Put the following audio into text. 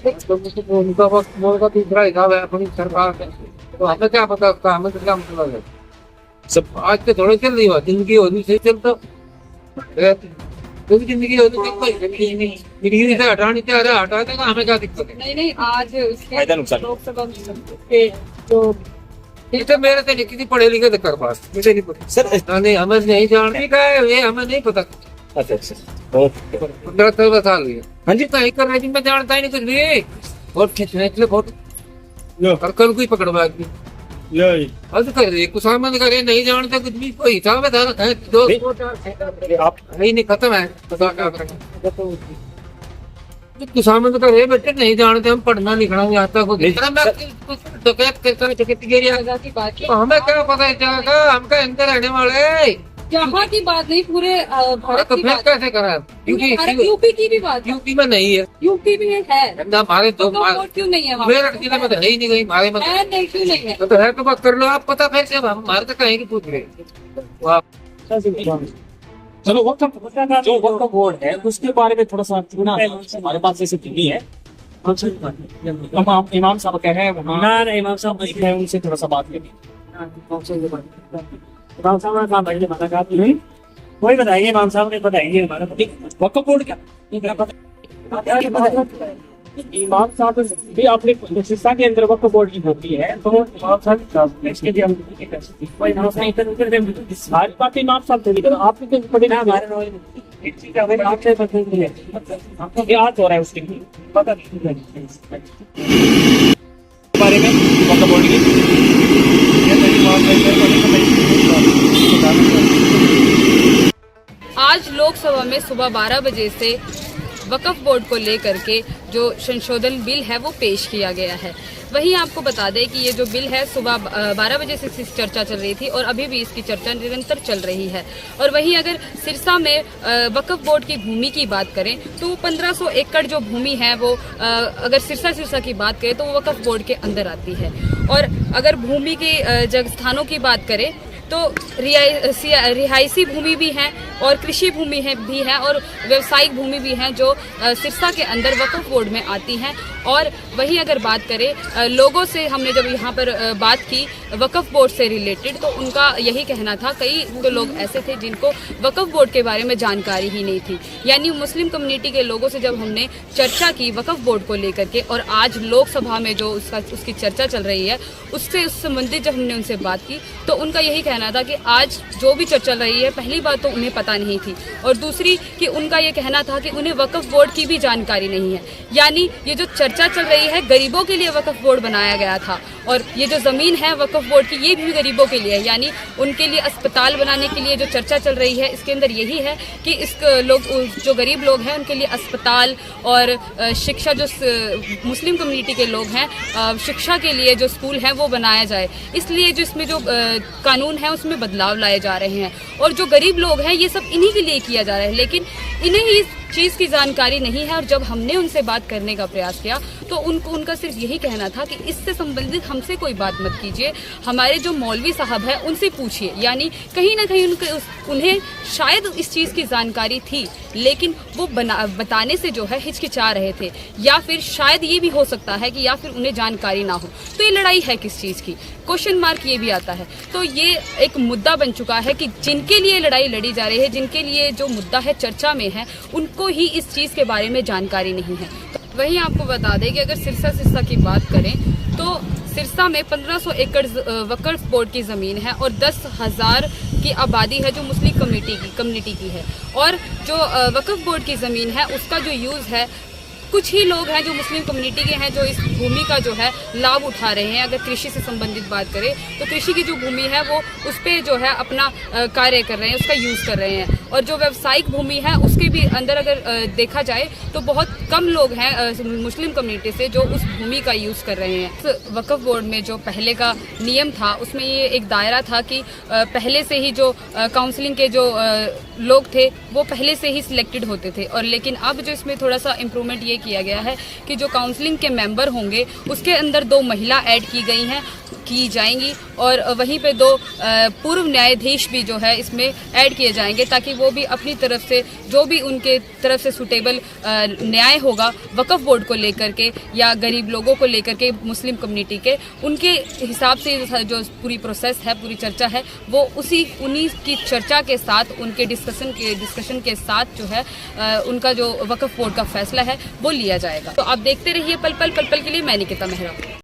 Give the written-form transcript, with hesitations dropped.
तो उनका वक्त का दूसरा हिसाब है अपनी सरकार का, तो हमें क्या पता उसका, हमें तो क्या मतलब है। सब आज के थोड़े चल रही बात, जिंदगी होनी सही चलता क्योंकि जिंदगी होनी चाहिए से हटानी चाहिए, हटा देगा, हमें क्या दिक्कत है। नहीं नहीं, आज उसके फायदा नुकसान। लोकसभा के जो इसे मेरे से किसी पढ़े लिखे तो कर पास मुझे नहीं पता सर। नहीं, हमें नहीं जानती का है ये, हमें नहीं पता। अच्छा अच्छा ओके। 15-16 साल हुई है। हाँ जी। कहीं कर रही मैं जानता ही नहीं कुछ भी, बहुत खींचने के लिए बहुत और कल कोई पकड़वा दी हद कर रही कुछ सामान करे, नहीं जानते कुछ भी, कोई हिसाब है दो आप नहीं नहीं खत्म है, पता क्या करेंगे कुछ सामान करे बेटे, नहीं जानते हम, पढ़ना लिखना भी आता खुद की बात की, हमें क्या पता है क्या, हम क्या अंदर रहने वाले, यहाँ की बात नहीं, पूरे भारत तो की फिर बात, कैसे करा, क्योंकि यूपी की भी बात, यूपी में नहीं है, यूपी में है ना हमारे तो दो वोट क्यों नहीं है वहाँ? मेरठ जिले में तो है ही नहीं, कहीं हमारे में है नहीं, क्यों नहीं है? तो है तो बात कर लो आप, पता फिर से हम हमारे तो कहीं की पूछ रहे। चलो जो वक्फ बोर्ड है उसके बारे में थोड़ा सा ना, हमारे पास जैसे टीवी है, इमाम साहब कह रहे हैं वहाँ इमाम साहब है, उनसे थोड़ा सा बात करिए। इमाम साहब ने कहा भाई मना कहा नहीं, वही बताइए इमाम साहब ने बताइए हमारा वक्फ बोर्ड क्या इमाम साहब भी अपने सिरसा के अंदर वक्फ बोर्ड की होती है, तो इमाम साहब इसके लिए हम सारी बात इमाम साहब थे, लेकिन आप भी पढ़े ना हमारे एक चीज हमें आपसे आपको याद हो रहा है उसके पता नहीं बारे में वक्फ बोर्ड की आज लोकसभा में सुबह 12 बजे से वक्फ बोर्ड को लेकर के जो संशोधन बिल है वो पेश किया गया है। वहीं आपको बता दें कि ये जो बिल है सुबह 12 बजे से इसकी चर्चा चल रही थी और अभी भी इसकी चर्चा निरंतर चल रही है। और वहीं अगर सिरसा में वक्फ बोर्ड की भूमि की बात करें तो 1500 एकड़ जो भूमि है वो अगर सिरसा की बात करें तो वो वक्फ बोर्ड के अंदर आती है। और अगर भूमि की जगह स्थानों की बात करें तो रिहायशी भूमि भी है और कृषि भूमि भी है और व्यावसायिक भूमि भी है जो सिरसा के अंदर वक्फ बोर्ड में आती हैं। और वहीं अगर बात करें लोगों से, हमने जब यहाँ पर बात की वक्फ बोर्ड से रिलेटेड तो उनका यही कहना था, कई तो लोग ऐसे थे जिनको वक्फ बोर्ड के बारे में जानकारी ही नहीं थी। यानी मुस्लिम कम्युनिटी के लोगों से जब हमने चर्चा की वक्फ बोर्ड को लेकर के और आज लोकसभा में जो उसकी चर्चा चल रही है उससे संबंधित जब हमने उनसे बात की तो उनका यही कहना था कि आज जो भी चर्चा चल रही है, पहली बात तो उन्हें पता नहीं थी और दूसरी कि उनका ये कहना था कि उन्हें वक्फ बोर्ड की भी जानकारी नहीं है। यानी ये जो चर्चा चल रही है गरीबों के लिए वक्फ बोर्ड बनाया गया था और ये जो ज़मीन है वक्फ बोर्ड की ये भी गरीबों के लिए है। यानी उनके लिए अस्पताल बनाने के लिए जो चर्चा चल रही है इसके अंदर यही है कि इस लोग जो गरीब लोग हैं उनके लिए अस्पताल और शिक्षा, जो मुस्लिम कम्युनिटी के लोग हैं शिक्षा के लिए जो स्कूल हैं वो बनाया जाए। इसलिए जो इसमें जो कानून है उसमें बदलाव लाए जा रहे हैं और जो गरीब लोग हैं ये सब इन्हीं के लिए किया जा रहा है, लेकिन इन्हें इस चीज़ की जानकारी नहीं है। और जब हमने उनसे बात करने का प्रयास किया तो उनका सिर्फ यही कहना था कि इससे संबंधित हमसे कोई बात मत कीजिए, हमारे जो मौलवी साहब हैं उनसे पूछिए। यानी कहीं ना कहीं उन्हें शायद इस चीज़ की जानकारी थी लेकिन वो बताने से जो है हिचकिचा रहे थे, या फिर शायद ये भी हो सकता है कि या फिर उन्हें जानकारी ना हो। तो ये लड़ाई है किस चीज़ की, क्वेश्चन मार्क ये भी आता है। तो ये एक मुद्दा बन चुका है कि जिनके लिए लड़ाई लड़ी जा रही है, जिनके लिए जो मुद्दा है चर्चा में है, उनको ही इस चीज़ के बारे में जानकारी नहीं है। वहीं आपको बता दें कि अगर सिरसा की बात करें तो सिरसा में 1500 एकड़ वक्फ बोर्ड की ज़मीन है और 10,000 की आबादी है जो मुस्लिम कम्युनिटी की है। और जो वक्फ बोर्ड की ज़मीन है उसका जो यूज़ है, कुछ ही लोग हैं जो मुस्लिम कम्युनिटी के हैं जो इस भूमि का जो है लाभ उठा रहे हैं। अगर कृषि से संबंधित बात करें तो कृषि की जो भूमि है वो उस पर जो है अपना कार्य कर रहे हैं, उसका यूज़ कर रहे हैं। और जो व्यावसायिक भूमि है उसके भी अंदर अगर देखा जाए तो बहुत कम लोग हैं मुस्लिम कम्युनिटी से जो उस भूमि का यूज़ कर रहे हैं। वक्फ बोर्ड में जो पहले का नियम था उसमें ये एक दायरा था कि पहले से ही जो काउंसलिंग के जो लोग थे वो पहले से ही सिलेक्टेड होते थे। और लेकिन अब जो इसमें थोड़ा सा इम्प्रूवमेंट ये किया गया है कि जो काउंसलिंग के मेंबर होंगे उसके अंदर 2 महिला ऐड की जाएंगी और वहीं पे 2 पूर्व न्यायाधीश भी जो है इसमें ऐड किए जाएंगे ताकि वो भी अपनी तरफ से जो भी उनके तरफ से सुटेबल न्याय होगा वक्फ बोर्ड को लेकर के या गरीब लोगों को लेकर के, मुस्लिम कम्युनिटी के, उनके हिसाब से जो पूरी प्रोसेस है, पूरी चर्चा है, वो उन्हीं की चर्चा के साथ, उनके डिस्कशन के साथ जो है उनका जो वक्फ बोर्ड का फैसला है वो लिया जाएगा। तो आप देखते रहिए पल पल के लिए। मैं निकिता मेहरा।